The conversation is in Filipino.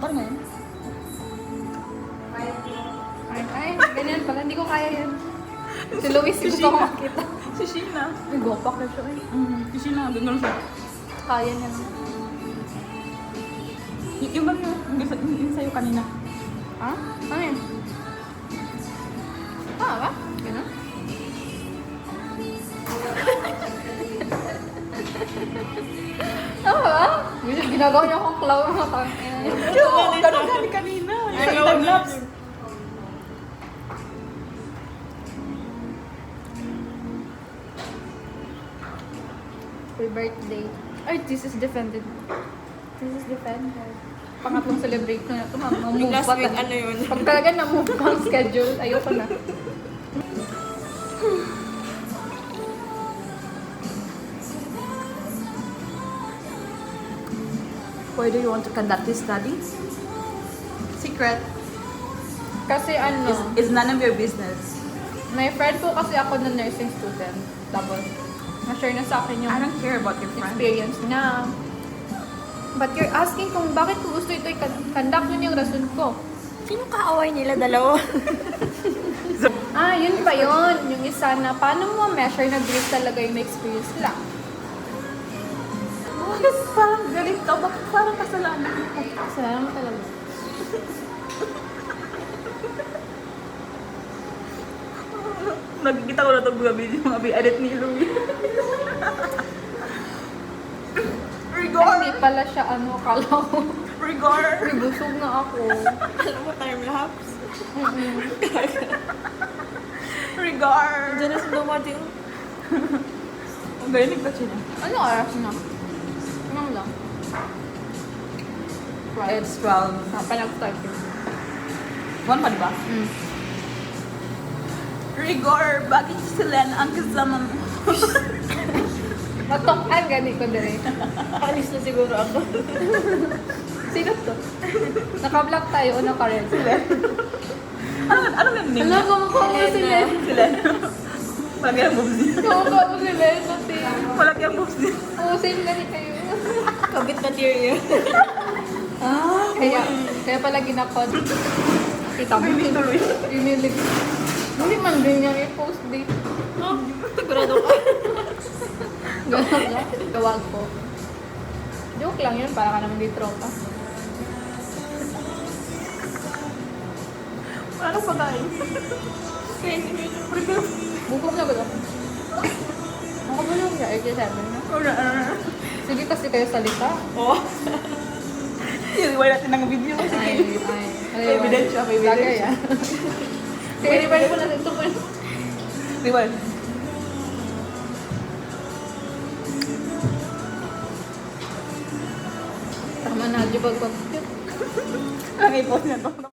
Parang ngayon. Ay, ganyan pala. Hindi ko kaya yan. Si Luis, gusto ko makita. Si Sheena. May gopak na siya eh. Si Sheena, ganun siya. Kaya niya. Yung ba yung sa'yo kanina? Ha? Ano yan? Ba? Ganun? ba? Ginagawa niya akong clown mga tangin. Ganun kami kanina. Yung time-lapse. Happy birthday. Ay, this is defended. This is defended. Pangatlong celebrate ko na ito. Mamove Last pa. week, ano yun? Pag talaga na-move pa ang schedule, ayoko na. Why do you want to conduct this study? Secret. Kasi ano, It's none of your business. may friend po kasi ako na nursing student. Tapos, na-share na sa akin yung I don't care about your friend. experience na. But you're asking kung bakit ko gusto ito i-conduct, yun yung rason ko. Sino kaaway nila dalawa? Yun pa yun. Yung isa na, paano mo measure na grief talaga yung experience nila? Bakit parang galit ka? Bakit parang kasalanan mo? Kasalanan mo talaga. Nagkikita ko na itong mga edit ni Louie. Rigor! Hindi pala siya kala ko. Rigor! Busog na ako. Alam mo, time-lapse. Rigor! Diyan na sa dumating. Ang galing ba siya? Ano oras na? Ano lang? It's 12. Panag-start yun. 1 pa diba? Rigor! Bakit sila ang kasama mo? Matokan gani ko dire. Alis na siguro ako. Sino to? Naka-block tayo o naka-red? Ano may name Alam niya? ko mukha mo sila. Sila. Malaki ang boobs niya. Mukha mo sila. Kasi, Malaki ang boobs niya. oo, same gani kayo. Kabit material. Kaya pala ginakod. Kita mo. Hindi tuloy. Inilig. Hindi man din niya i-post date. Sigurado ka. Gawag lang. Gawag po. Joke lang yun, para ka naman di tropa. Ano pa tayo? Bukog na ba ito? Nakabulong siya, 87 na. Sige kasi kayo salita. Oo. Iwan natin ng video. Sige. Ay. Evidence siya, may evidence Bagay siya. Kaya rewind mo natin ito po. Iwan. Tama na, di ba? Ang i-post niya to.